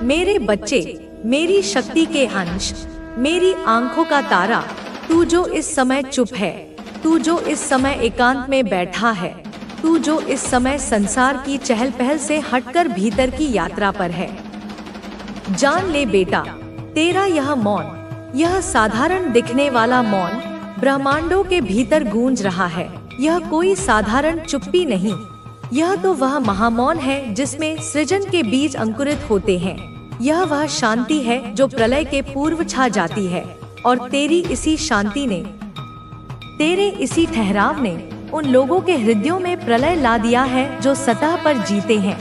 मेरे बच्चे, मेरी शक्ति के अंश, मेरी आंखों का तारा, तू जो इस समय चुप है, तू जो इस समय एकांत में बैठा है, तू जो इस समय संसार की चहल पहल से हटकर भीतर की यात्रा पर है। जान ले बेटा, तेरा यह मौन, यह साधारण दिखने वाला मौन ब्रह्मांडों के भीतर गूंज रहा है। यह कोई साधारण चुप्पी नहीं, यह तो वह महामौन है जिसमें सृजन के बीज अंकुरित होते हैं। यह वह शांति है जो प्रलय के पूर्व छा जाती है, और तेरी इसी शांति ने, तेरे इसी ठहराव ने उन लोगों के हृदयों में प्रलय ला दिया है जो सतह पर जीते हैं,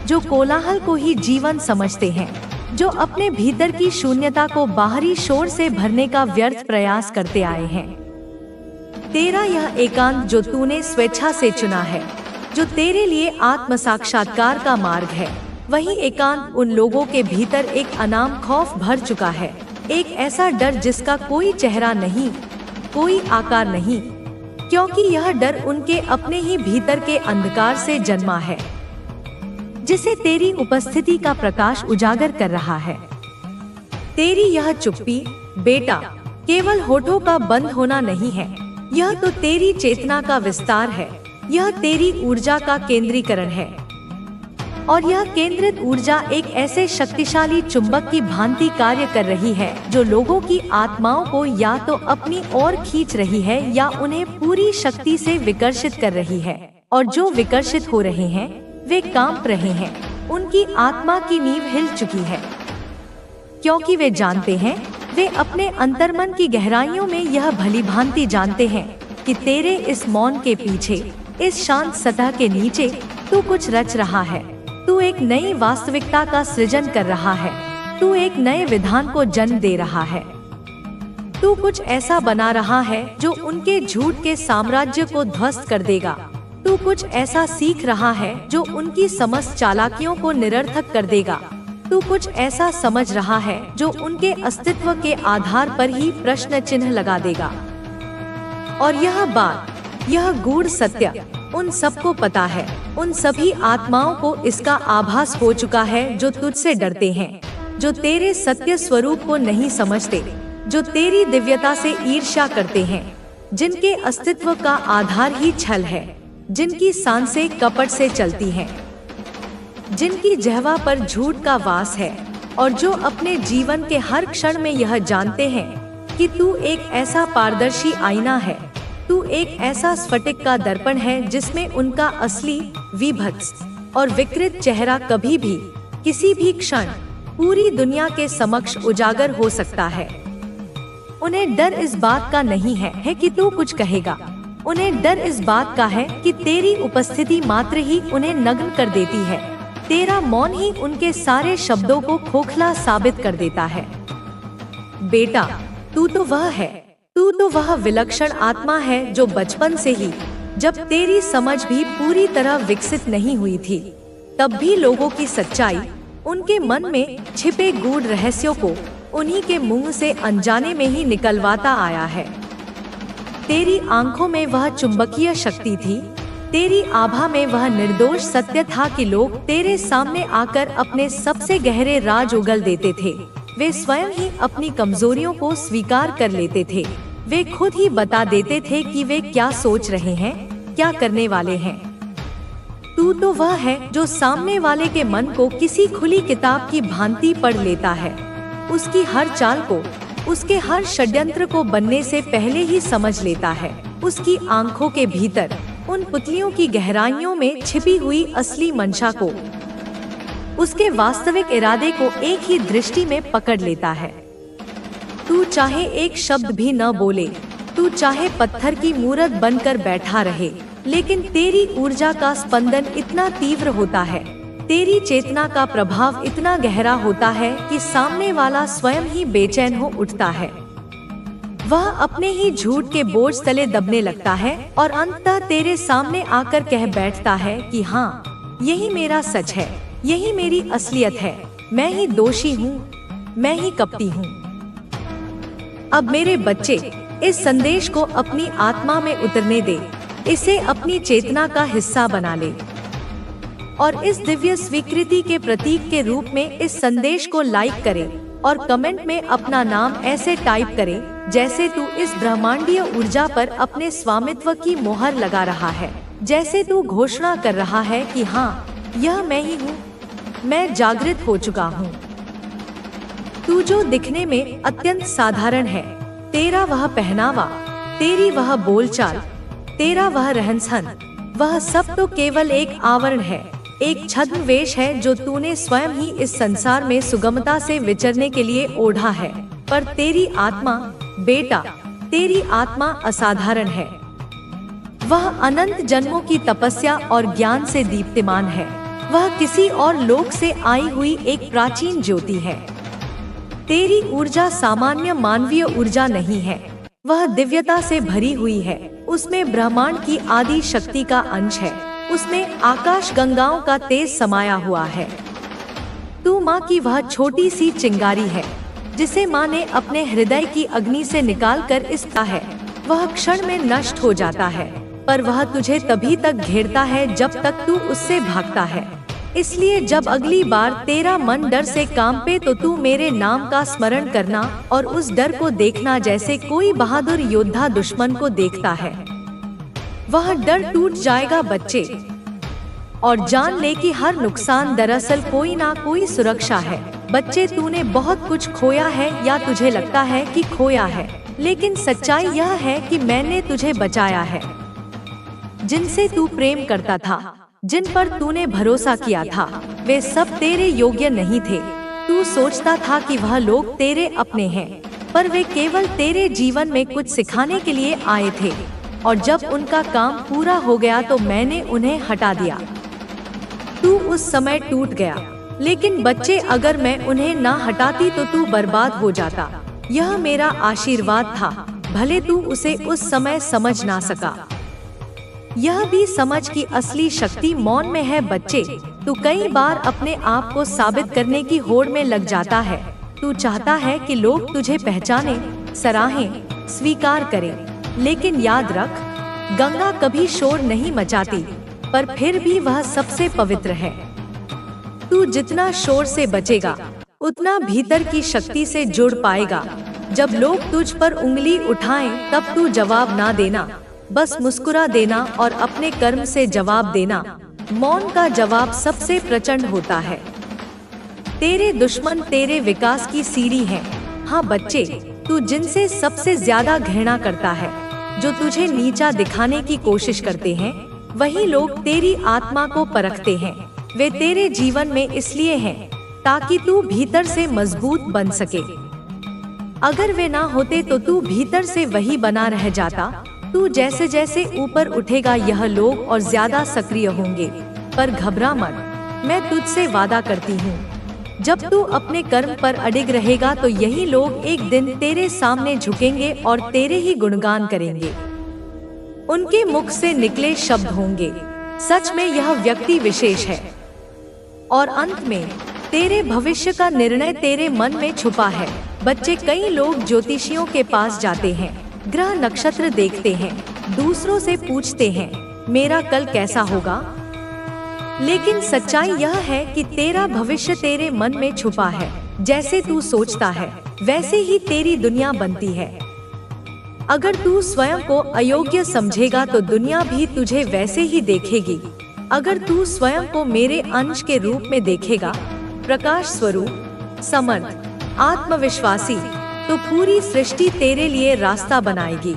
जो कोलाहल को ही जीवन समझते हैं, जो अपने भीतर की शून्यता को बाहरी शोर से भरने का व्यर्थ प्रयास करते आए हैं। तेरा यह एकांत जो तूने स्वेच्छा से चुना है, जो तेरे लिए आत्म साक्षात्कार का मार्ग है, वही एकांत उन लोगों के भीतर एक अनाम खौफ भर चुका है, एक ऐसा डर जिसका कोई चेहरा नहीं, कोई आकार नहीं, क्योंकि यह डर उनके अपने ही भीतर के अंधकार से जन्मा है, जिसे तेरी उपस्थिति का प्रकाश उजागर कर रहा है। तेरी यह चुप्पी बेटा केवल होठों का बंद होना नहीं है, यह तो तेरी चेतना का विस्तार है, यह तेरी ऊर्जा का केंद्रीकरण है। और यह केंद्रित ऊर्जा एक ऐसे शक्तिशाली चुंबक की भांति कार्य कर रही है जो लोगों की आत्माओं को या तो अपनी ओर खींच रही है या उन्हें पूरी शक्ति से विकर्षित कर रही है। और जो विकर्षित हो रहे हैं वे कांप रहे हैं, उनकी आत्मा की नींव हिल चुकी है, क्योंकि वे जानते हैं, वे अपने अंतर्मन की गहराइयों में यह भली भांति जानते हैं कि तेरे इस मौन के पीछे, इस शांत सतह के नीचे तू कुछ रच रहा है, तू एक नई वास्तविकता का सृजन कर रहा है, तू एक नए विधान को जन्म दे रहा है, तू कुछ ऐसा बना रहा है जो उनके झूठ के साम्राज्य को ध्वस्त कर देगा, तू कुछ ऐसा सीख रहा है जो उनकी समस्त चालाकियों को निरर्थक कर देगा, तू कुछ ऐसा समझ रहा है जो उनके अस्तित्व के आधार पर ही प्रश्न चिन्ह लगा देगा। और यह बात, यह गूढ़ सत्य उन सबको पता है, उन सभी आत्माओं को इसका आभास हो चुका है जो तुझसे डरते हैं, जो तेरे सत्य स्वरूप को नहीं समझते, जो तेरी दिव्यता से ईर्ष्या करते हैं, जिनके अस्तित्व का आधार ही छल है, जिनकी सांसें कपट से चलती हैं, जिनकी जिह्वा पर झूठ का वास है, और जो अपने जीवन के हर क्षण में यह जानते हैं कि तू एक ऐसा पारदर्शी आईना है, तू एक ऐसा स्फटिक का दर्पण है जिसमें उनका असली, विभत्स और विकृत चेहरा कभी भी, किसी भी क्षण पूरी दुनिया के समक्ष उजागर हो सकता है। उन्हें डर इस बात का नहीं है कि तू कुछ कहेगा, उन्हें डर इस बात का है कि तेरी उपस्थिति मात्र ही उन्हें नग्न कर देती है, तेरा मौन ही उनके सारे शब्दों को खोखला साबित कर देता है। बेटा तू तो वह है, तू तो वह विलक्षण आत्मा है जो बचपन से ही, जब तेरी समझ भी पूरी तरह विकसित नहीं हुई थी, तब भी लोगों की सच्चाई, उनके मन में छिपे गूढ़ रहस्यों को उन्हीं के मुंह से अनजाने में ही निकलवाता आया है। तेरी आंखों में वह चुंबकीय शक्ति थी, तेरी आभा में वह निर्दोष सत्य था कि लोग तेरे सामने आकर अपने सबसे गहरे राज उगल देते थे। वे स्वयं ही अपनी कमजोरियों को स्वीकार कर लेते थे, वे खुद ही बता देते थे कि वे क्या सोच रहे हैं, क्या करने वाले हैं। तू तो वह है जो सामने वाले के मन को किसी खुली किताब की भांति पढ़ लेता है, उसकी हर चाल को, उसके हर षड्यंत्र को बनने से पहले ही समझ लेता है, उसकी आंखों के भीतर उन पुतलियों की गहराइयों में छिपी हुई असली मंशा को, उसके वास्तविक इरादे को एक ही दृष्टि में पकड़ लेता है। तू चाहे एक शब्द भी न बोले, तू चाहे पत्थर की मूरत बनकर बैठा रहे, लेकिन तेरी ऊर्जा का स्पंदन इतना तीव्र होता है, तेरी चेतना का प्रभाव इतना गहरा होता है कि सामने वाला स्वयं ही बेचैन हो उठता है। वह अपने ही झूठ के बोझ तले दबने लगता है और अंततः तेरे सामने आकर कह बैठता है कि हाँ, यही मेरा सच है, यही मेरी असलियत है, मैं ही दोषी हूँ, मैं ही कपटी हूँ। अब मेरे बच्चे, इस संदेश को अपनी आत्मा में उतरने दे, इसे अपनी चेतना का हिस्सा बना ले। और इस दिव्य स्वीकृति के प्रतीक के रूप में इस संदेश को लाइक करे और कमेंट में अपना नाम ऐसे टाइप करे जैसे तू इस ब्रह्मांडीय ऊर्जा पर अपने स्वामित्व की मोहर लगा रहा है, जैसे तू घोषणा कर रहा है कि हाँ, यह मैं ही हूँ, मैं जागृत हो चुका हूँ। तू जो दिखने में अत्यंत साधारण है, तेरा वह पहनावा, तेरी वह बोलचाल, तेरा वह रहन-सहन, वह सब तो केवल एक आवरण है, एक छद्म वेश है जो तूने स्वयं ही इस संसार में सुगमता से विचरने के लिए ओढ़ा है। पर तेरी आत्मा, बेटा, तेरी आत्मा असाधारण है। वह अनंत जन्मों की तपस्या और ज्ञान से दीप्तिमान है। वह किसी और लोक से आई हुई एक प्राचीन ज्योति है। तेरी ऊर्जा सामान्य मानवीय ऊर्जा नहीं है, वह दिव्यता से भरी हुई है। उसमें ब्रह्मांड की आदि शक्ति का अंश है, उसमें आकाश गंगाओं का तेज समाया हुआ है। तू माँ की वह छोटी सी चिंगारी है जिसे माँ ने अपने हृदय की अग्नि से निकालकर इसका है। वह क्षण में नष्ट हो जाता है, पर वह तुझे तभी तक घेरता है जब तक तू उससे भागता है। इसलिए जब अगली बार तेरा मन डर से कांपे तो तू मेरे नाम का स्मरण करना और उस डर को देखना जैसे कोई बहादुर योद्धा दुश्मन को देखता है। वह डर टूट जाएगा बच्चे, और जान ले कि हर नुकसान दरअसल कोई ना कोई सुरक्षा है। बच्चे, तूने बहुत कुछ खोया है या तुझे लगता है कि खोया है, लेकिन सच्चाई यह है कि मैंने तुझे बचाया है। जिनसे तू प्रेम करता था, जिन पर तूने भरोसा किया था, वे सब तेरे योग्य नहीं थे। तू सोचता था कि वह लोग तेरे अपने हैं, पर वे केवल तेरे जीवन में कुछ सिखाने के लिए आए थे, और जब उनका काम पूरा हो गया तो मैंने उन्हें हटा दिया। तू उस समय टूट गया, लेकिन बच्चे, अगर मैं उन्हें ना हटाती तो तू बर्बाद हो जाता। यह मेरा आशीर्वाद था, भले तू उसे उस समय समझ ना सका। यह भी समझ कि असली शक्ति मौन में है बच्चे। तू कई बार अपने आप को साबित करने की होड़ में लग जाता है। तू चाहता है कि लोग तुझे पहचाने, सराहें, स्वीकार करें, लेकिन याद रख, गंगा कभी शोर नहीं मचाती, पर फिर भी वह सबसे पवित्र है। तू जितना शोर से बचेगा, उतना भीतर की शक्ति से जुड़ पाएगा। जब लोग तुझ पर उंगली उठाएं, तब तू जवाब ना देना, बस मुस्कुरा देना और अपने कर्म से जवाब देना। मौन का जवाब सबसे प्रचंड होता है। तेरे दुश्मन तेरे विकास की सीढ़ी हैं। हाँ बच्चे, तू जिनसे सबसे ज्यादा घृणा करता है, जो तुझे नीचा दिखाने की कोशिश करते हैं, वही लोग तेरी आत्मा को परखते हैं। वे तेरे जीवन में इसलिए हैं ताकि तू भीतर से मजबूत बन सके। अगर वे ना होते तो तू भीतर से वही बना रह जाता। तू जैसे जैसे ऊपर उठेगा, यह लोग और ज्यादा सक्रिय होंगे। पर घबरा मत, मैं तुझसे वादा करती हूँ, जब तू अपने कर्म पर अडिग रहेगा तो यही लोग एक दिन तेरे सामने झुकेंगे और तेरे ही गुणगान करेंगे। उनके मुख से निकले शब्द होंगे, सच में यह व्यक्ति विशेष है। और अंत में तेरे भविष्य का निर्णय तेरे मन में छुपा है। बच्चे, कई लोग ज्योतिषियों के पास जाते हैं, ग्रह नक्षत्र देखते हैं, दूसरों से पूछते हैं मेरा कल कैसा होगा, लेकिन सच्चाई यह है कि तेरा भविष्य तेरे मन में छुपा है। जैसे तू सोचता है, वैसे ही तेरी दुनिया बनती है। अगर तू स्वयं को अयोग्य समझेगा तो दुनिया भी तुझे वैसे ही देखेगी। अगर तू स्वयं को मेरे अंश के रूप में देखेगा, प्रकाश स्वरूप, समर्थ, आत्मविश्वासी, तो पूरी सृष्टि तेरे लिए रास्ता बनाएगी।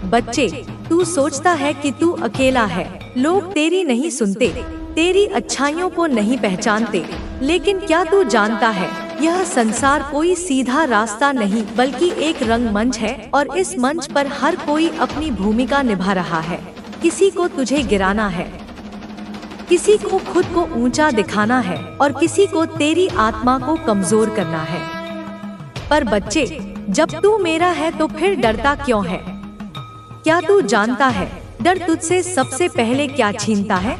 बच्चे, तू सोचता है कि तू अकेला है, लोग तेरी नहीं सुनते, तेरी अच्छाइयों को नहीं पहचानते, लेकिन क्या तू जानता है, यह संसार कोई सीधा रास्ता नहीं बल्कि एक रंगमंच है, और इस मंच पर हर कोई अपनी भूमिका निभा रहा है। किसी को तुझे गिराना है, किसी को खुद को ऊंचा दिखाना है, और किसी को तेरी आत्मा को कमजोर करना है। पर बच्चे, जब तू मेरा है तो फिर डरता क्यों है? क्या तू जानता है डर तुझसे सबसे पहले क्या छीनता है?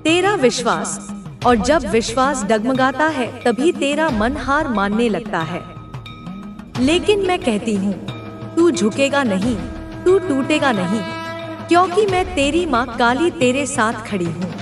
तेरा विश्वास। और जब विश्वास डगमगाता है तभी तेरा मन हार मानने लगता है। लेकिन मैं कहती हूँ, तू झुकेगा नहीं, तू टूटेगा नहीं, क्योंकि मैं तेरी माँ काली तेरे साथ खड़ी हूँ।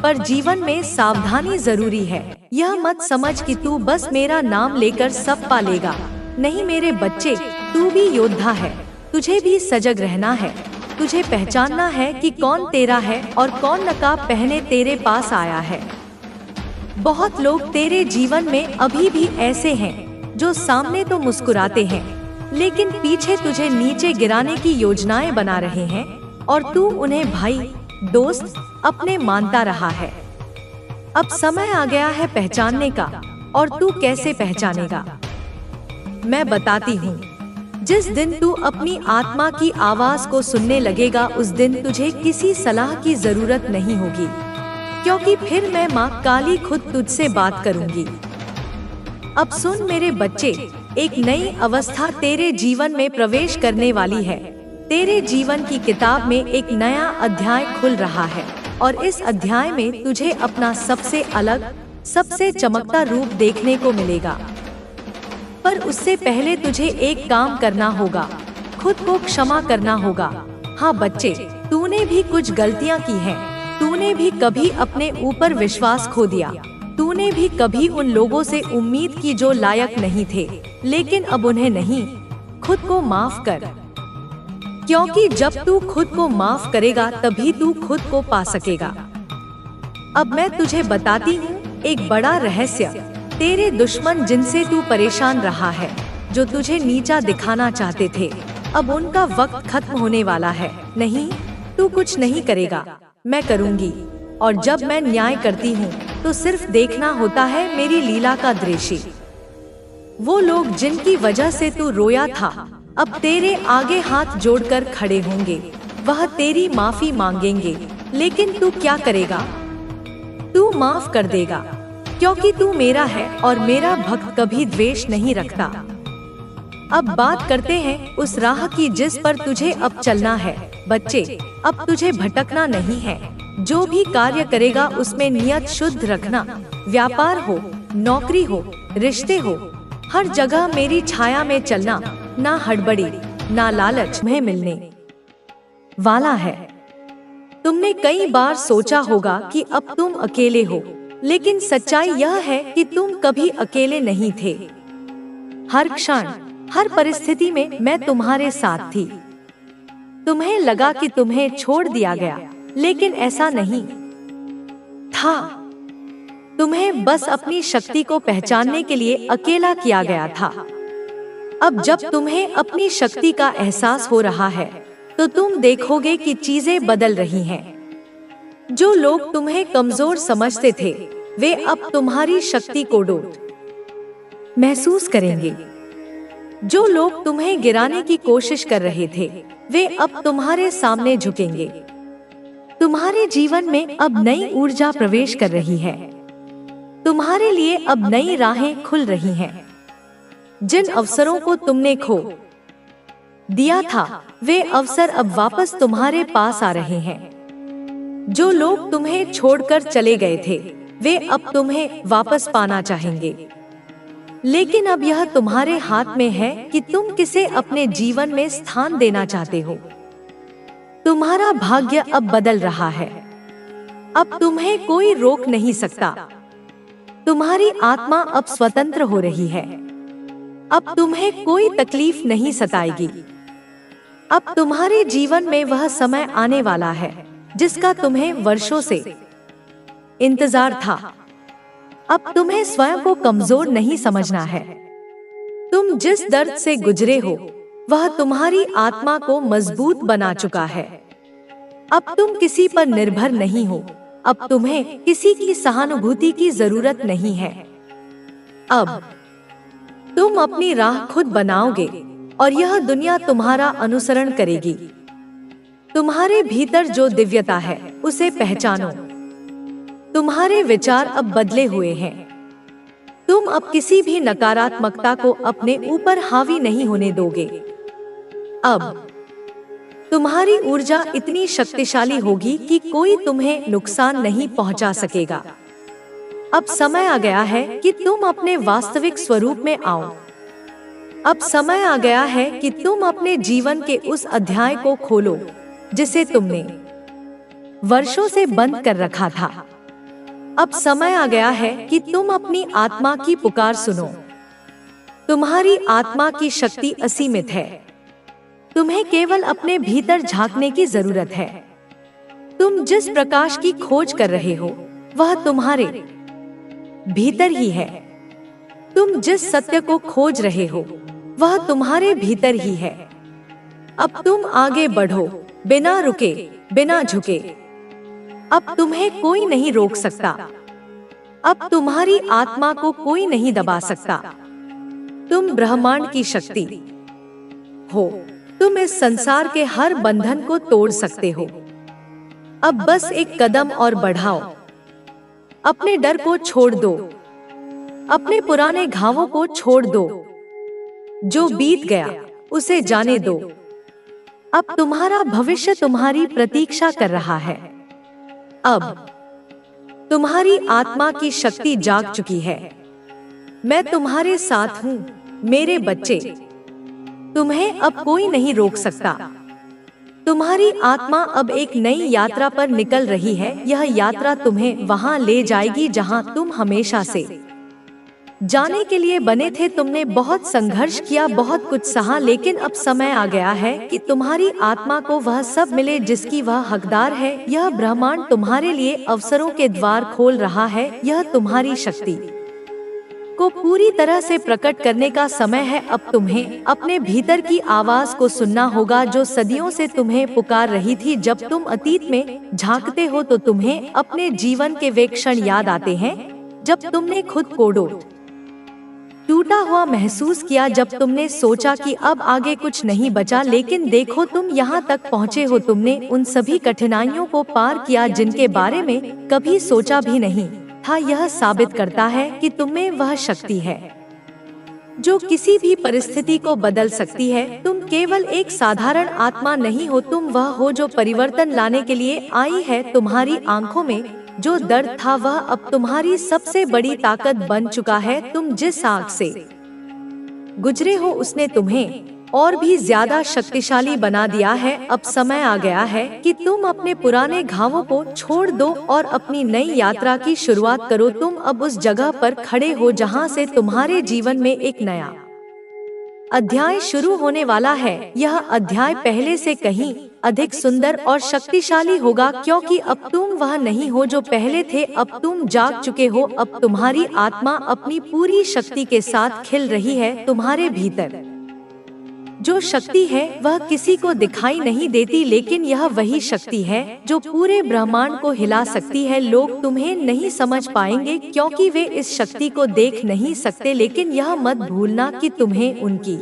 पर जीवन में सावधानी जरूरी है। यह मत समझ कि तू बस मेरा नाम लेकर सब पा लेगा। नहीं मेरे बच्चे, तू भी योद्धा है। तुझे भी सजग रहना है। तुझे पहचानना है कि कौन तेरा है और कौन नकाब पहने तेरे पास आया है। बहुत लोग तेरे जीवन में अभी भी ऐसे हैं जो सामने तो मुस्कुराते हैं, लेकिन पीछे तुझे नीचे गिराने की योजनाएं बना रहे हैं, और तू उन्हें भाई, दोस्त अपने मानता रहा है। अब समय आ गया है पहचानने का, और तू कैसे पहचानेगा? मैं बताती हूँ। जिस दिन तू अपनी आत्मा की आवाज को सुनने लगेगा, उस दिन तुझे किसी सलाह की जरूरत नहीं होगी, क्योंकि फिर मैं माँ काली खुद तुझसे बात करूंगी। अब सुन मेरे बच्चे, एक नई अवस्था तेरे जीवन में प्रवेश करने वाली है। तेरे जीवन की किताब में एक नया अध्याय खुल रहा है, और इस अध्याय में तुझे अपना सबसे अलग, सबसे चमकता रूप देखने को मिलेगा। पर उससे पहले तुझे एक काम करना होगा, खुद को क्षमा करना होगा। हाँ बच्चे, तूने भी कुछ गलतियाँ की हैं। तूने भी कभी अपने ऊपर विश्वास खो दिया। तूने भी कभी उन लोगों से उम्मीद की जो लायक नहीं थे, लेकिन अब उन्हें नहीं, खुद को माफ कर। क्योंकि जब तू खुद को माफ करेगा तभी तू खुद को पा सकेगा। अब मैं तुझे बताती हूँ एक बड़ा रहस्य। तेरे दुश्मन जिनसे तू परेशान रहा है, जो तुझे नीचा दिखाना चाहते थे, अब उनका वक्त खत्म होने वाला है। नहीं, तू कुछ नहीं करेगा, मैं करूँगी। और जब मैं न्याय करती हूँ तो सिर्फ देखना होता है मेरी लीला का दृश्य। वो लोग जिनकी वजह से तू रोया था, अब तेरे आगे हाथ जोड़कर खड़े होंगे। वह तेरी माफी मांगेंगे, लेकिन तू क्या करेगा? तू माफ कर देगा, क्योंकि तू मेरा है और मेरा भक्त कभी द्वेष नहीं रखता। अब बात करते हैं उस राह की जिस पर तुझे अब चलना है। बच्चे, अब तुझे भटकना नहीं है। जो भी कार्य करेगा उसमें नियत शुद्ध रखना। व्यापार हो, नौकरी हो, रिश्ते हो, हर जगह मेरी छाया में चलना। ना हड़बड़ी, ना लालच में मिलने वाला है। तुमने कई बार सोचा होगा कि अब तुम अकेले हो, लेकिन सच्चाई यह है कि तुम कभी अकेले नहीं थे। हर क्षण, हर परिस्थिति में मैं तुम्हारे साथ थी। तुम्हें लगा कि तुम्हें छोड़ दिया गया, लेकिन ऐसा नहीं था। तुम्हें बस अपनी शक्ति को पहचानने के लिए अकेला किया गया था। अब जब तुम्हें अपनी शक्ति का एहसास हो रहा है, तो तुम देखोगे कि चीजें बदल रही हैं। जो लोग तुम्हें कमजोर समझते थे, वे अब तुम्हारी शक्ति को डोट महसूस करेंगे। जो लोग तुम्हें गिराने की कोशिश कर रहे थे, वे अब तुम्हारे सामने झुकेंगे। तुम्हारे जीवन में अब नई ऊर्जा प्रवेश कर रही है। तुम्हारे लिए अब नई राहें खुल रही हैं। जिन अवसरों को तुमने खो दिया था, वे अवसर अब वापस तुम्हारे पास आ रहे हैं। जो लोग तुम्हें छोड़कर चले गए थे, वे अब तुम्हें वापस पाना चाहेंगे। लेकिन अब यह तुम्हारे हाथ में है कि तुम किसे अपने जीवन में स्थान देना चाहते हो। तुम्हारा भाग्य अब बदल रहा है। अब तुम्हें कोई रोक नहीं सकता। तुम्हारी आत्मा अब स्वतंत्र हो रही है। अब तुम्हें कोई तकलीफ नहीं सताएगी। अब तुम्हारे जीवन में वह समय आने वाला है जिसका तुम्हें वर्षों से इंतजार था। अब तुम्हें स्वयं को कमजोर नहीं समझना है। तुम जिस दर्द से गुजरे हो, वह तुम्हारी आत्मा को मजबूत बना चुका है। अब तुम किसी पर निर्भर नहीं हो। अब तुम्हें किसी की सहानुभूति की जरूरत नहीं है। अब तुम अपनी राह खुद बनाओगे और यह दुनिया तुम्हारा अनुसरण करेगी। तुम्हारे भीतर जो दिव्यता है, उसे पहचानो। तुम्हारे विचार अब बदले हुए हैं। तुम अब किसी भी नकारात्मकता को अपने ऊपर हावी नहीं होने दोगे। अब तुम्हारी ऊर्जा इतनी शक्तिशाली होगी कि कोई तुम्हें नुकसान नहीं पहुंचा सकेगा। अब समय आ गया है कि तुम अपने वास्तविक स्वरूप में आओ। अब समय आ गया है कि तुम अपने जीवन के उस अध्याय को खोलो जिसे तुमने वर्षों से बंद कर रखा था। अब समय आ गया है कि तुम अपनी आत्मा की पुकार सुनो। तुम्हारी आत्मा की शक्ति असीमित है। तुम्हें केवल अपने भीतर झांकने की जरूरत है। तुम जिस प्रकाश की खोज कर रहे हो वह तुम्हारे भीतर ही है। तुम जिस सत्य को खोज रहे हो वह तुम्हारे भीतर ही है। अब तुम आगे बढ़ो, बिना रुके, बिना झुके। अब तुम्हें कोई नहीं रोक सकता। अब तुम्हारी आत्मा को कोई नहीं दबा सकता। तुम ब्रह्मांड की शक्ति हो। तुम इस संसार के हर बंधन को तोड़ सकते हो। अब बस एक कदम और बढ़ाओ। अपने डर को छोड़ दो। अपने पुराने घावों को छोड़ दो। जो बीत गया उसे जाने दो। अब तुम्हारा भविष्य तुम्हारी प्रतीक्षा कर रहा है। अब तुम्हारी आत्मा की शक्ति जाग चुकी है। मैं तुम्हारे साथ हूँ मेरे बच्चे। तुम्हें अब कोई नहीं रोक सकता। तुम्हारी आत्मा अब एक नई यात्रा पर निकल रही है। यह यात्रा तुम्हें वहां ले जाएगी जहां तुम हमेशा से जाने के लिए बने थे। तुमने बहुत संघर्ष किया, बहुत कुछ सहा, लेकिन अब समय आ गया है कि तुम्हारी आत्मा को वह सब मिले जिसकी वह हकदार है। यह ब्रह्मांड तुम्हारे लिए अवसरों के द्वार खोल रहा है। यह तुम्हारी शक्ति को पूरी तरह से प्रकट करने का समय है। अब तुम्हें अपने भीतर की आवाज को सुनना होगा जो सदियों से तुम्हें पुकार रही थी। जब तुम अतीत में झांकते हो तो तुम्हें अपने जीवन के वे क्षण याद आते हैं जब तुमने खुद को टूटा हुआ महसूस किया, जब तुमने सोचा कि अब आगे कुछ नहीं बचा। लेकिन देखो तुम यहाँ तक पहुँचे हो। तुमने उन सभी कठिनाइयों को पार किया जिनके बारे में कभी सोचा भी नहीं था। यह साबित करता है कि तुममें वह शक्ति है जो किसी भी परिस्थिति को बदल सकती है। तुम केवल एक साधारण आत्मा नहीं हो, तुम वह हो जो परिवर्तन लाने के लिए आई है। तुम्हारी आंखों में जो दर्द था वह अब तुम्हारी सबसे बड़ी ताकत बन चुका है। तुम जिस आग से गुजरे हो उसने तुम्हें और भी ज्यादा शक्तिशाली बना दिया है। अब समय आ गया है कि तुम अपने पुराने घावों को छोड़ दो और अपनी नई यात्रा की शुरुआत करो। तुम अब उस जगह पर खड़े हो जहां से तुम्हारे जीवन में एक नया अध्याय शुरू होने वाला है। यह अध्याय पहले से कहीं अधिक सुंदर और शक्तिशाली होगा, क्योंकि अब तुम वह नहीं हो जो पहले थे। अब तुम जाग चुके हो। अब तुम्हारी आत्मा अपनी पूरी शक्ति के साथ खिल रही है। तुम्हारे भीतर जो शक्ति है वह किसी को दिखाई नहीं देती, लेकिन यह वही शक्ति है जो पूरे ब्रह्मांड को हिला सकती है। लोग तुम्हें नहीं समझ पाएंगे क्योंकि वे इस शक्ति को देख नहीं सकते, लेकिन यह मत भूलना कि तुम्हें उनकी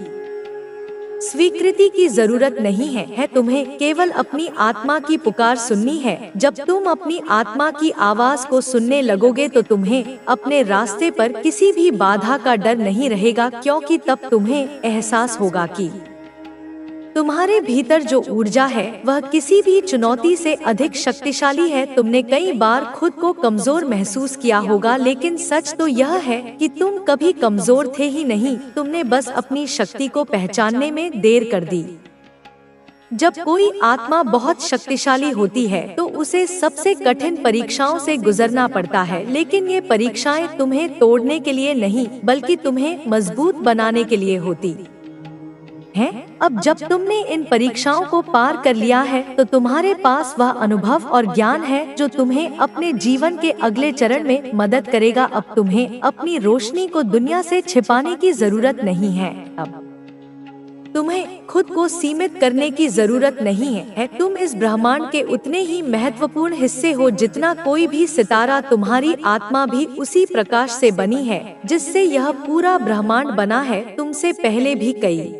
स्वीकृति की जरूरत नहीं है। तुम्हें केवल अपनी आत्मा की पुकार सुननी है। जब तुम अपनी आत्मा की आवाज को सुनने लगोगे तो तुम्हें अपने रास्ते पर किसी भी बाधा का डर नहीं रहेगा, क्योंकि तब तुम्हें एहसास होगा कि तुम्हारे भीतर जो ऊर्जा है वह किसी भी चुनौती से अधिक शक्तिशाली है। तुमने कई बार खुद को कमजोर महसूस किया होगा, लेकिन सच तो यह है कि तुम कभी कमजोर थे ही नहीं। तुमने बस अपनी शक्ति को पहचानने में देर कर दी। जब कोई आत्मा बहुत शक्तिशाली होती है तो उसे सबसे कठिन परीक्षाओं से गुजरना पड़ता है, लेकिन ये परीक्षाएं तुम्हें तोड़ने के लिए नहीं बल्कि तुम्हें मजबूत बनाने के लिए होती हैं। अब जब तुमने इन परीक्षाओं को पार कर लिया है तो तुम्हारे पास वह अनुभव और ज्ञान है जो तुम्हें अपने जीवन के अगले चरण में मदद करेगा। अब तुम्हें अपनी रोशनी को दुनिया से छिपाने की जरूरत नहीं है। अब तुम्हें खुद को सीमित करने की जरूरत नहीं है। तुम इस ब्रह्मांड के उतने ही महत्वपूर्ण हिस्से हो जितना कोई भी सितारा। तुम्हारी आत्मा भी उसी प्रकाश से बनी है जिससे यह पूरा ब्रह्मांड बना है। तुमसे पहले भी कई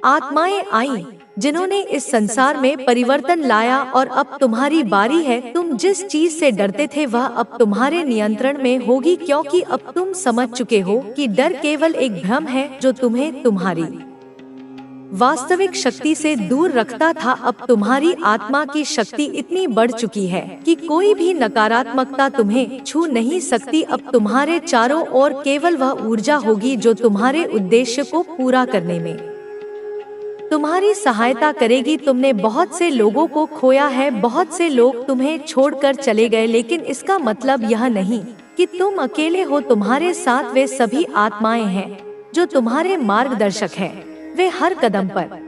आत्माएं आई जिन्होंने इस संसार में परिवर्तन लाया और अब तुम्हारी बारी है। तुम जिस चीज से डरते थे वह अब तुम्हारे नियंत्रण में होगी, क्योंकि अब तुम समझ चुके हो कि डर केवल एक भ्रम है जो तुम्हें तुम्हारी वास्तविक शक्ति से दूर रखता था। अब तुम्हारी आत्मा की शक्ति इतनी बढ़ चुकी है कि कोई भी नकारात्मकता तुम्हें छू नहीं सकती। अब तुम्हारे चारों ओर केवल वह ऊर्जा होगी जो तुम्हारे उद्देश्य को पूरा करने में तुम्हारी सहायता करेगी। तुमने बहुत से लोगों को खोया है, बहुत से लोग तुम्हें छोड़कर चले गए, लेकिन इसका मतलब यह नहीं कि तुम अकेले हो। तुम्हारे साथ वे सभी आत्माएं हैं जो तुम्हारे मार्गदर्शक हैं। वे हर कदम पर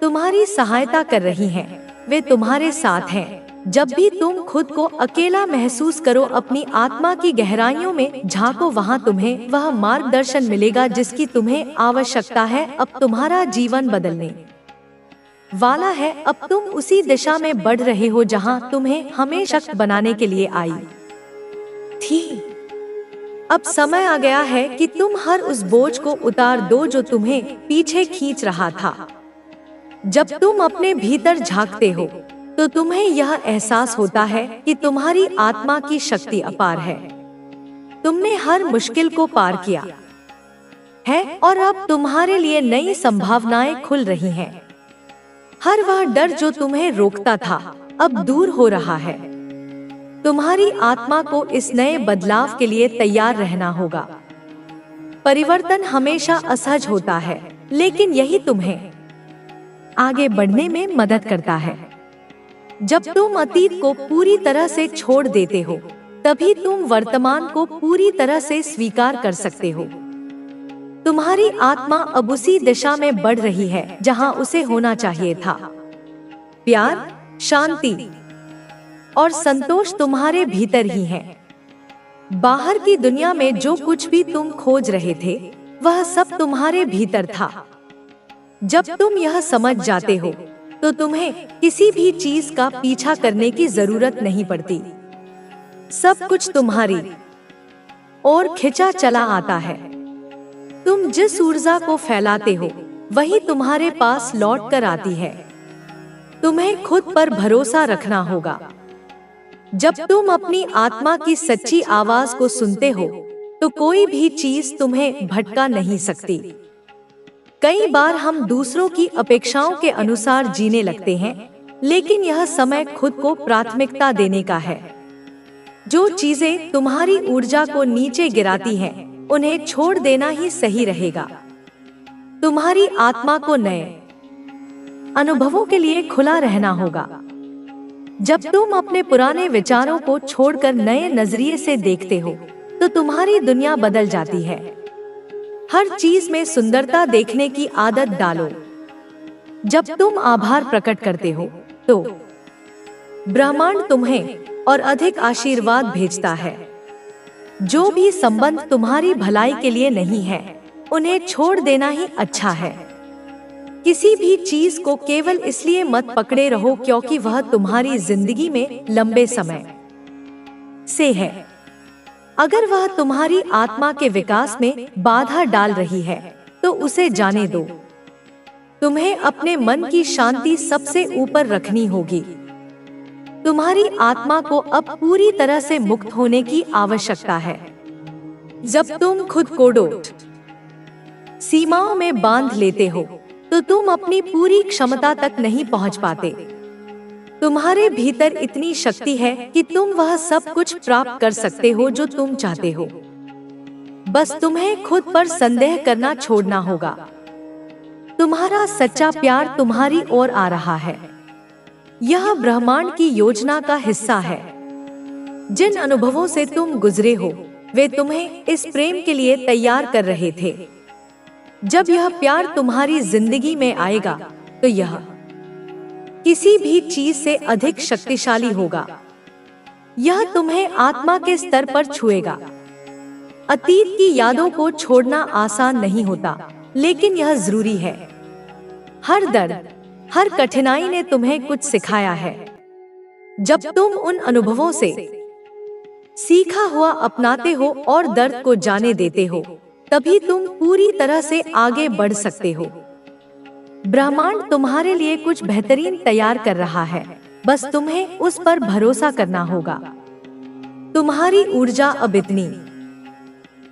तुम्हारी सहायता कर रही हैं। वे तुम्हारे साथ हैं। जब भी तुम खुद को अकेला महसूस करो, अपनी आत्मा की गहराइयों में झांको, वहां तुम्हें वह मार्गदर्शन मिलेगा जिसकी तुम्हें आवश्यकता है। अब तुम्हारा जीवन बदलने वाला है। अब तुम उसी दिशा में बढ़ रहे हो जहां तुम्हें हमेशा बनाने के लिए आई थी। अब समय आ गया है कि तुम हर उस बोझ को उतार दो जो तुम्हें पीछे खींच रहा था। जब तुम अपने भीतर झांकते हो तो तुम्हें यह एहसास होता है कि तुम्हारी आत्मा की शक्ति अपार है। तुमने हर मुश्किल को पार किया है और अब तुम्हारे लिए नई संभावनाएं खुल रही हैं। हर वह डर जो तुम्हें रोकता था अब दूर हो रहा है। तुम्हारी आत्मा को इस नए बदलाव के लिए तैयार रहना होगा। परिवर्तन हमेशा असहज होता है, लेकिन यही तुम्हें आगे बढ़ने में मदद करता है। जब तुम अतीत को पूरी तरह से छोड़ देते हो, तभी तुम वर्तमान को पूरी तरह से स्वीकार कर सकते हो। तुम्हारी आत्मा अब उसी दिशा में बढ़ रही है जहां उसे होना चाहिए था। प्यार, शांति और संतोष तुम्हारे भीतर ही है। बाहर की दुनिया में जो कुछ भी तुम खोज रहे थे, वह सब तुम्हारे भीतर था। जब तुम यह समझ जाते हो तो तुम्हें किसी भी चीज का पीछा करने की जरूरत नहीं पड़ती। सब कुछ तुम्हारी ओर खिंचा चला आता है। तुम जिस ऊर्जा को फैलाते हो वही तुम्हारे पास लौट कर आती है। तुम्हें खुद पर भरोसा रखना होगा। जब तुम अपनी आत्मा की सच्ची आवाज को सुनते हो तो कोई भी चीज तुम्हें भटका नहीं सकती। कई बार हम दूसरों की अपेक्षाओं के अनुसार जीने लगते हैं, लेकिन यह समय खुद को प्राथमिकता देने का है। जो चीजें तुम्हारी ऊर्जा को नीचे गिराती हैं, उन्हें छोड़ देना ही सही रहेगा। तुम्हारी आत्मा को नए अनुभवों के लिए खुला रहना होगा। जब तुम अपने पुराने विचारों को छोड़कर नए नजरिए से देखते हो, तो तुम्हारी दुनिया बदल जाती है। हर चीज में सुंदरता देखने की आदत डालो। जब तुम आभार प्रकट करते हो, तो ब्रह्मांड तुम्हें और अधिक आशीर्वाद भेजता है। जो भी संबंध तुम्हारी भलाई के लिए नहीं है, उन्हें छोड़ देना ही अच्छा है। किसी भी चीज को केवल इसलिए मत पकड़े रहो क्योंकि वह तुम्हारी जिंदगी में लंबे समय से है। अगर वह तुम्हारी आत्मा के विकास में बाधा डाल रही है, तो उसे जाने दो। तुम्हें अपने मन की शांति सबसे ऊपर रखनी होगी। तुम्हारी आत्मा को अब पूरी तरह से मुक्त होने की आवश्यकता है। जब तुम खुद को सीमाओं में बांध लेते हो, तो तुम अपनी पूरी क्षमता तक नहीं पहुंच पाते। तुम्हारे भीतर इतनी शक्ति है कि तुम वह सब कुछ प्राप्त कर सकते हो जो तुम चाहते हो। बस तुम्हें खुद पर संदेह करना छोड़ना होगा। तुम्हारा सच्चा प्यार तुम्हारी ओर आ रहा है। यह ब्रह्मांड की योजना का हिस्सा है। जिन अनुभवों से तुम गुजरे हो, वे तुम्हें इस प्रेम के लिए तैयार कर रहे थे। जब यह प्यार तुम्हारी जिंदगी में आएगा, तो यह किसी भी चीज से अधिक शक्तिशाली होगा। यह तुम्हें आत्मा के स्तर पर छुएगा। अतीत की यादों को छोड़ना आसान नहीं होता, लेकिन यह जरूरी है। हर दर्द, हर कठिनाई ने तुम्हें कुछ सिखाया है। जब तुम उन अनुभवों से सीखा हुआ अपनाते हो और दर्द को जाने देते हो, तभी तुम पूरी तरह से आगे बढ़ सकते हो। ब्रह्मांड तुम्हारे लिए कुछ बेहतरीन तैयार कर रहा है। बस तुम्हें उस पर भरोसा करना होगा। तुम्हारी ऊर्जा अब इतनी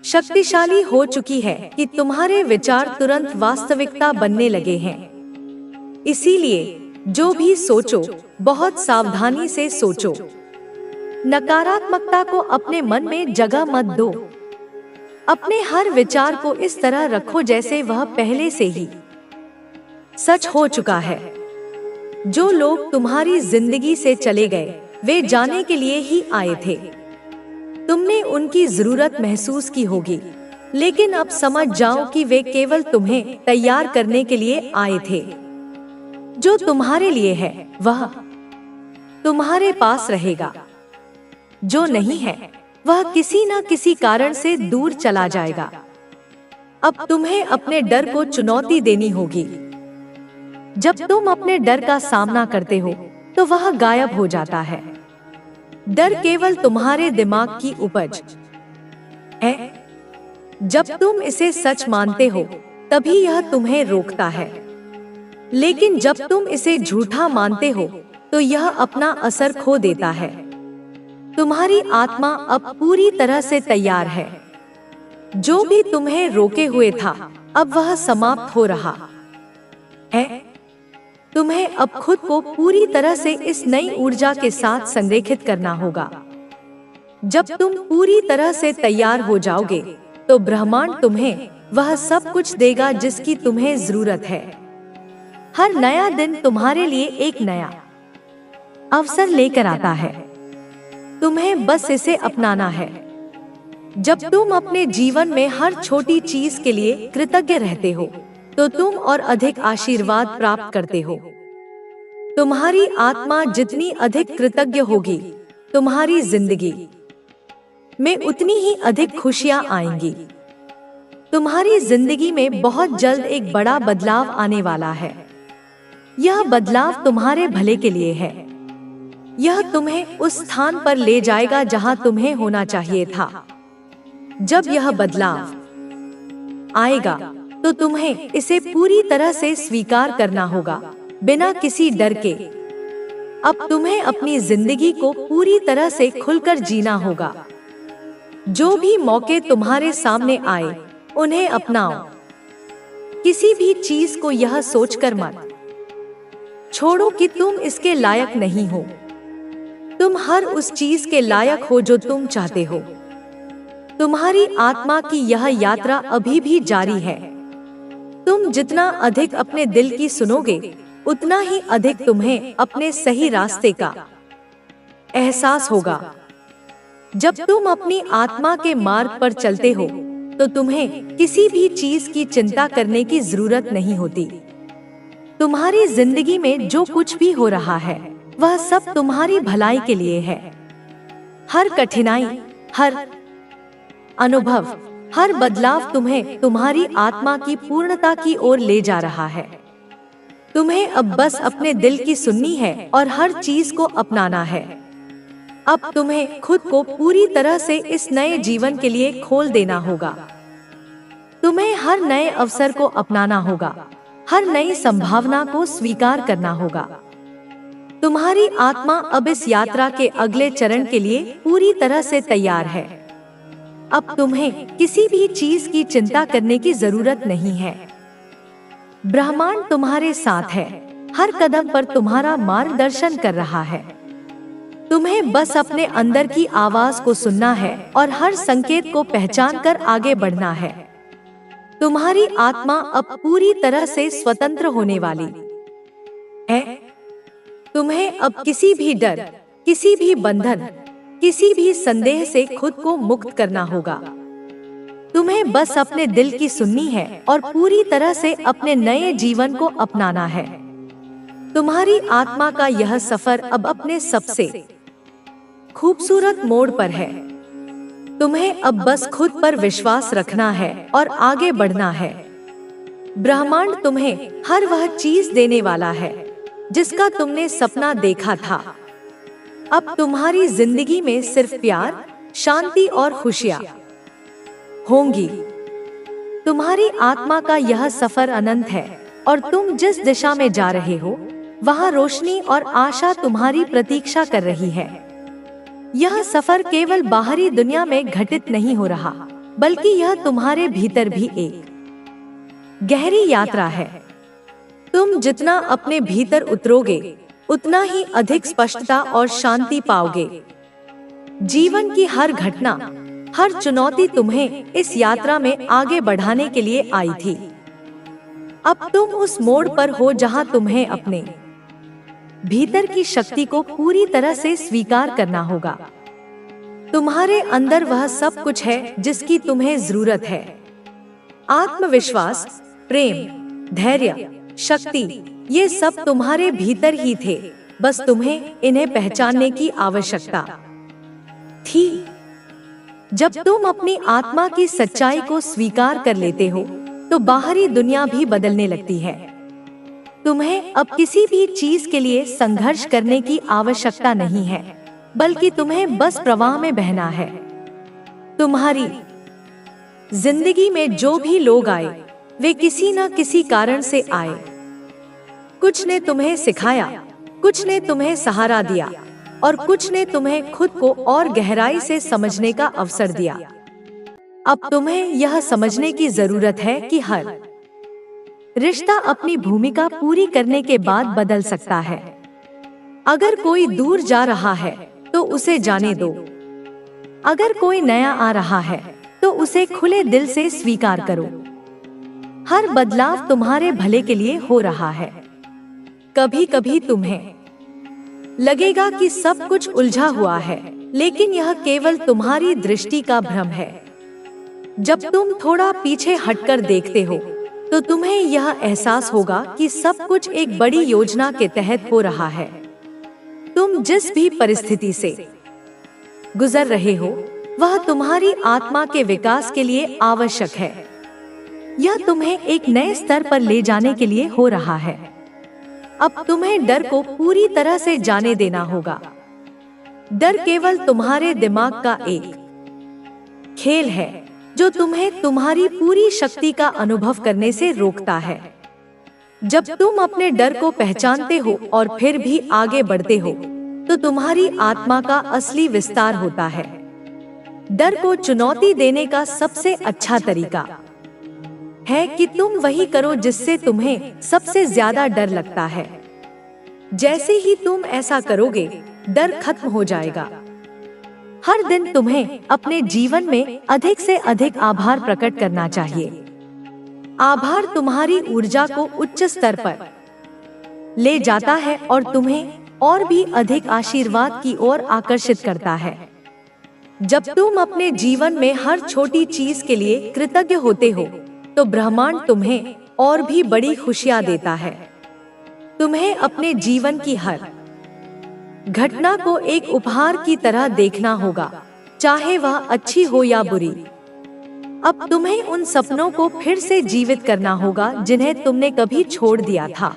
शक्तिशाली हो चुकी है कि तुम्हारे विचार तुरंत वास्तविकता बनने लगे हैं। इसीलिए जो भी सोचो, बहुत सावधानी से सोचो। नकारात्मकता को अपने मन में जगह मत दो। अपने हर विचार को इस तरह रखो जैसे वह पहले से ही सच हो चुका है। जो लोग तुम्हारी जिंदगी से चले गए वे जाने के लिए ही आए थे। तुमने उनकी जरूरत महसूस की होगी, लेकिन अब समझ जाओ कि वे केवल तुम्हें तैयार करने के लिए आए थे। जो तुम्हारे लिए है वह तुम्हारे पास रहेगा, जो नहीं है वह किसी न किसी कारण से दूर चला जाएगा। अब तुम्हें अपने डर को चुनौती देनी होगी। जब तुम अपने डर का सामना करते हो तो वह गायब हो जाता है। डर केवल तुम्हारे दिमाग की उपज है। जब तुम इसे सच मानते हो तभी यह तुम्हें रोकता है, लेकिन जब तुम इसे झूठा मानते हो तो यह अपना असर खो देता है। तुम्हारी आत्मा अब पूरी तरह से तैयार है। जो भी तुम्हें रोके हुए था अब वह समाप्त हो रहा है। तुम्हें अब खुद को पूरी तरह से इस नई ऊर्जा के साथ संरेखित करना होगा। जब तुम पूरी तरह से तैयार हो जाओगे तो ब्रह्मांड तुम्हें वह सब कुछ देगा जिसकी तुम्हें जरूरत है। हर नया दिन तुम्हारे लिए एक नया अवसर लेकर आता है। तुम्हें बस इसे अपनाना है। जब तुम अपने जीवन में हर छोटी चीज के लिए कृतज्ञ रहते हो तो तुम और अधिक आशीर्वाद प्राप्त करते हो। तुम्हारी आत्मा जितनी अधिक कृतज्ञ होगी, तुम्हारी जिंदगी में उतनी ही अधिक खुशियां आएंगी। तुम्हारी जिंदगी में बहुत जल्द एक बड़ा बदलाव आने वाला है। यह बदलाव तुम्हारे भले के लिए है। यह तुम्हें उस स्थान पर ले जाएगा जहां तुम्हें होना चाहिए था। जब यह बदलाव आएगा तो तुम्हें इसे पूरी तरह से स्वीकार करना होगा, बिना किसी डर के। अब तुम्हें अपनी जिंदगी को पूरी तरह से खुलकर जीना होगा। जो भी मौके तुम्हारे सामने आए उन्हें अपनाओ। किसी भी चीज को यह सोचकर मत छोड़ो कि तुम इसके लायक नहीं हो। तुम हर उस चीज के लायक हो जो तुम चाहते हो। तुम्हारी आत्मा की यह यात्रा अभी भी जारी है। तुम जितना अधिक अपने दिल की सुनोगे उतना ही अधिक तुम्हें अपने सही रास्ते का एहसास होगा। जब तुम अपनी आत्मा के मार्ग पर चलते हो तो तुम्हें किसी भी चीज की चिंता करने की जरूरत नहीं होती। तुम्हारी जिंदगी में जो कुछ भी हो रहा है वह सब तुम्हारी भलाई के लिए है। हर कठिनाई, हर अनुभव, हर बदलाव तुम्हें तुम्हारी आत्मा की पूर्णता की ओर ले जा रहा है। तुम्हें अब बस अपने दिल की सुननी है और हर चीज को अपनाना है। अब तुम्हें खुद को पूरी तरह से इस नए जीवन के लिए खोल देना होगा। तुम्हें हर नए अवसर को अपनाना होगा, हर नई संभावना को स्वीकार करना होगा। तुम्हारी आत्मा अब इस यात्रा के अगले चरण के लिए पूरी तरह से तैयार है। अब तुम्हें किसी भी चीज की चिंता करने की जरूरत नहीं है। ब्रह्मांड तुम्हारे साथ है, हर कदम पर तुम्हारा मार्गदर्शन कर रहा है। तुम्हें बस अपने अंदर की आवाज को सुनना है और हर संकेत को पहचान कर आगे बढ़ना है। तुम्हारी आत्मा अब पूरी तरह से स्वतंत्र होने वाली है। तुम्हें अब किसी भी डर, किसी भी बंधन, किसी भी संदेह से खुद को मुक्त करना होगा। तुम्हें बस अपने दिल की सुननी है और पूरी तरह से अपने नए जीवन को अपनाना है। तुम्हारी आत्मा का यह सफर अब अपने सबसे खूबसूरत मोड़ पर है। तुम्हें अब बस खुद पर विश्वास रखना है और आगे बढ़ना है। ब्रह्मांड तुम्हें हर वह चीज देने वाला है जिसका तुमने सपना देखा था। अब तुम्हारी जिंदगी में सिर्फ प्यार, शांति और खुशियां होंगी। तुम्हारी आत्मा का यह सफर अनंत है और तुम जिस दिशा में जा रहे हो वहां रोशनी और आशा तुम्हारी प्रतीक्षा कर रही है। यह सफर केवल बाहरी दुनिया में घटित नहीं हो रहा, बल्कि यह तुम्हारे भीतर भी एक गहरी यात्रा है। तुम जितना अपने भीतर उतरोगे उतना ही अधिक स्पष्टता और शांति पाओगे। जीवन की हर घटना, हर चुनौती तुम्हें इस यात्रा में आगे बढ़ाने के लिए आई थी। अब तुम उस मोड़ पर हो जहां तुम्हें अपने भीतर की शक्ति को पूरी तरह से स्वीकार करना होगा। तुम्हारे अंदर वह सब कुछ है जिसकी तुम्हें जरूरत है। आत्मविश्वास, प्रेम, धैर्य, शक्ति, ये सब तुम्हारे भीतर ही थे, बस तुम्हें इन्हें पहचानने की आवश्यकता थी। जब तुम अपनी आत्मा की सच्चाई को स्वीकार कर लेते हो, तो बाहरी दुनिया भी बदलने लगती है। तुम्हें अब किसी भी चीज के लिए संघर्ष करने की आवश्यकता नहीं है, बल्कि तुम्हें बस प्रवाह में बहना है। तुम्हारी जिंदगी में जो भी लोग आए, वे किसी न किसी कारण से आए। कुछ ने तुम्हें सिखाया, कुछ ने तुम्हें सहारा दिया, और कुछ ने तुम्हें खुद को और गहराई से समझने का अवसर दिया। अब तुम्हें यह समझने की जरूरत है कि हर रिश्ता अपनी भूमिका पूरी करने के बाद बदल सकता है। अगर कोई दूर जा रहा है तो उसे जाने दो। अगर कोई नया आ रहा है तो उसे खुले दिल से स्वीकार करो। हर बदलाव तुम्हारे भले के लिए हो रहा है। कभी कभी तुम्हें लगेगा कि सब कुछ उलझा हुआ है, लेकिन यह केवल तुम्हारी दृष्टि का भ्रम है। जब तुम थोड़ा पीछे हटकर देखते हो, तो तुम्हें यह एहसास होगा कि सब कुछ एक बड़ी योजना के तहत हो रहा है। तुम जिस भी परिस्थिति से गुजर रहे हो, वह तुम्हारी आत्मा के विकास के लिए आवश्यक है। यह तुम्हें एक नए स्तर पर ले जाने के लिए हो रहा है। अब तुम्हें डर को पूरी तरह से जाने देना होगा। डर केवल तुम्हारे दिमाग का एक खेल है, जो तुम्हें तुम्हारी पूरी शक्ति का अनुभव करने से रोकता है। जब तुम अपने डर को पहचानते हो और फिर भी आगे बढ़ते हो, तो तुम्हारी आत्मा का असली विस्तार होता है। डर को चुनौती देने का सबसे अच्छा तरीका है कि तुम वही करो जिससे तुम्हें सबसे ज्यादा डर लगता है। जैसे ही तुम ऐसा करोगे, डर खत्म हो जाएगा। हर दिन तुम्हें अपने जीवन में अधिक से अधिक आभार प्रकट करना चाहिए। आभार तुम्हारी ऊर्जा को उच्च स्तर पर ले जाता है और तुम्हें और भी अधिक आशीर्वाद की ओर आकर्षित करता है। जब तुम अपने जीवन में हर छोटी चीज के लिए कृतज्ञ होते हो, तो ब्रह्मांड तुम्हें और भी बड़ी खुशियां देता है। तुम्हें अपने जीवन की हर घटना को एक उपहार की तरह देखना होगा, चाहे वह अच्छी हो या बुरी। अब तुम्हें उन सपनों को फिर से जीवित करना होगा जिन्हें तुमने कभी छोड़ दिया था।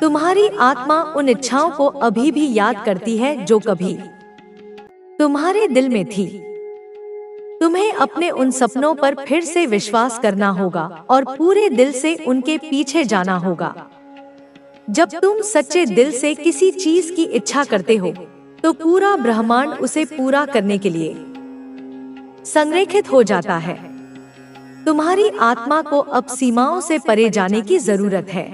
तुम्हारी आत्मा उन इच्छाओं को अभी भी याद करती है जो कभी तुम्हारे दिल में थी। तुम्हें अपने उन सपनों पर फिर से विश्वास करना होगा और पूरे दिल से उनके पीछे जाना होगा। जब तुम सच्चे दिल से किसी चीज की इच्छा करते हो, तो पूरा ब्रह्मांड उसे पूरा करने के लिए संरेखित हो जाता है। तुम्हारी आत्मा को अब सीमाओं से परे जाने की जरूरत है।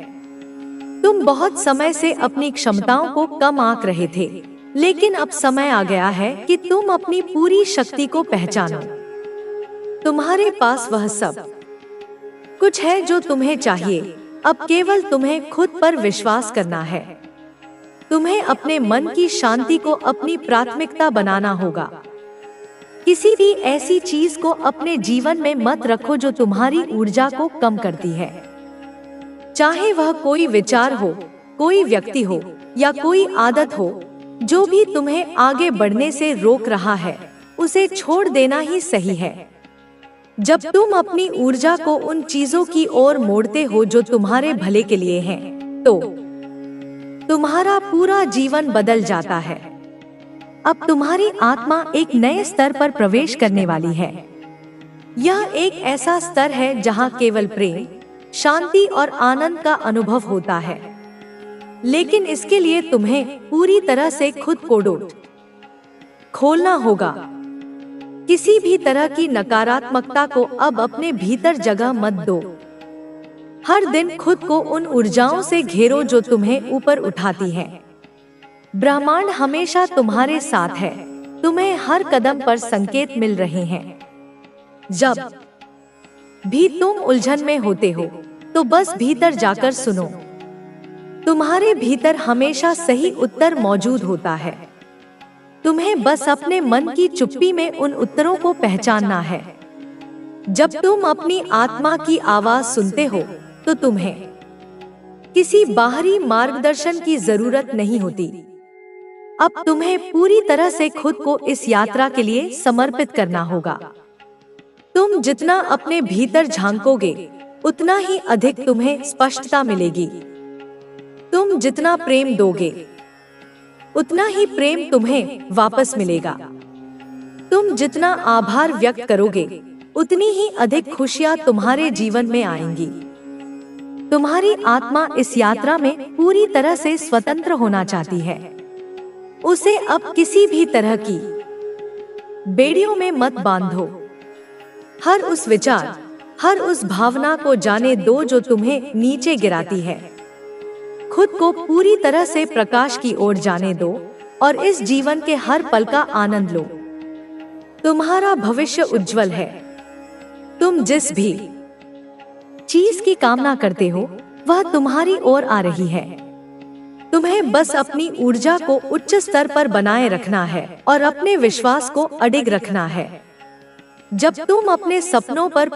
तुम बहुत समय से अपनी क्षमताओं को कम आंक रहे थे, लेकिन अब समय आ गया है कि तुम अपनी पूरी शक्ति को पहचानो। तुम्हारे पास वह सब कुछ है जो तुम्हें चाहिए। अब केवल तुम्हें खुद पर विश्वास करना है। तुम्हें अपने मन की शांति को अपनी प्राथमिकता बनाना होगा। किसी भी ऐसी चीज को अपने जीवन में मत रखो जो तुम्हारी ऊर्जा को कम करती है। चाहे वह कोई विचार हो, कोई व्यक्ति हो या कोई आदत हो, जो भी तुम्हें आगे बढ़ने से रोक रहा है, उसे छोड़ देना ही सही है। जब तुम अपनी ऊर्जा को उन चीजों की ओर मोड़ते हो जो तुम्हारे भले के लिए हैं, तो तुम्हारा पूरा जीवन बदल जाता है। अब तुम्हारी आत्मा एक नए स्तर पर प्रवेश करने वाली है। यह एक ऐसा स्तर है जहां केवल प्रेम, शांति और आनंद का अनुभव होता है। लेकिन इसके लिए तुम्हें पूरी तरह से खुद को खोलना होगा। किसी भी तरह की नकारात्मकता को अब अपने भीतर जगह मत दो। हर दिन खुद को उन ऊर्जाओं से घेरो जो तुम्हें ऊपर उठाती हैं। ब्रह्मांड हमेशा तुम्हारे साथ है। तुम्हें हर कदम पर संकेत मिल रहे हैं। जब भी तुम उलझन में होते हो, तो बस भीतर जाकर सुनो। तुम्हारे भीतर हमेशा सही उत्तर मौजूद होता है। तुम्हें बस अपने मन की चुप्पी में उन उत्तरों को पहचानना है। जब तुम अपनी आत्मा की आवाज सुनते हो तो तुम्हें किसी बाहरी मार्गदर्शन की जरूरत नहीं होती। अब तुम्हें पूरी तरह से खुद को इस यात्रा के लिए समर्पित करना होगा। तुम जितना अपने भीतर झांकोगे उतना ही अधिक तुम्हें स्पष्टता मिलेगी। तुम जितना प्रेम दोगे उतना ही प्रेम तुम्हें वापस मिलेगा। तुम जितना आभार व्यक्त करोगे उतनी ही अधिक खुशियां तुम्हारे जीवन में आएंगी। तुम्हारी आत्मा इस यात्रा में पूरी तरह से स्वतंत्र होना चाहती है। उसे अब किसी भी तरह की बेड़ियों में मत बांधो। हर उस विचार, हर उस भावना को जाने दो जो तुम्हें नीचे गिराती है। खुद को पूरी तरह से प्रकाश की ओर जाने दो और इस जीवन के हर पल का आनंद लो। तुम्हारा भविष्य उज्जवल है। तुम जिस भी चीज की कामना करते हो वह तुम्हारी ओर आ रही है। तुम्हें बस अपनी ऊर्जा को उच्च स्तर पर बनाए रखना है और अपने विश्वास को अडिग रखना है। जब तुम अपने सपनों पर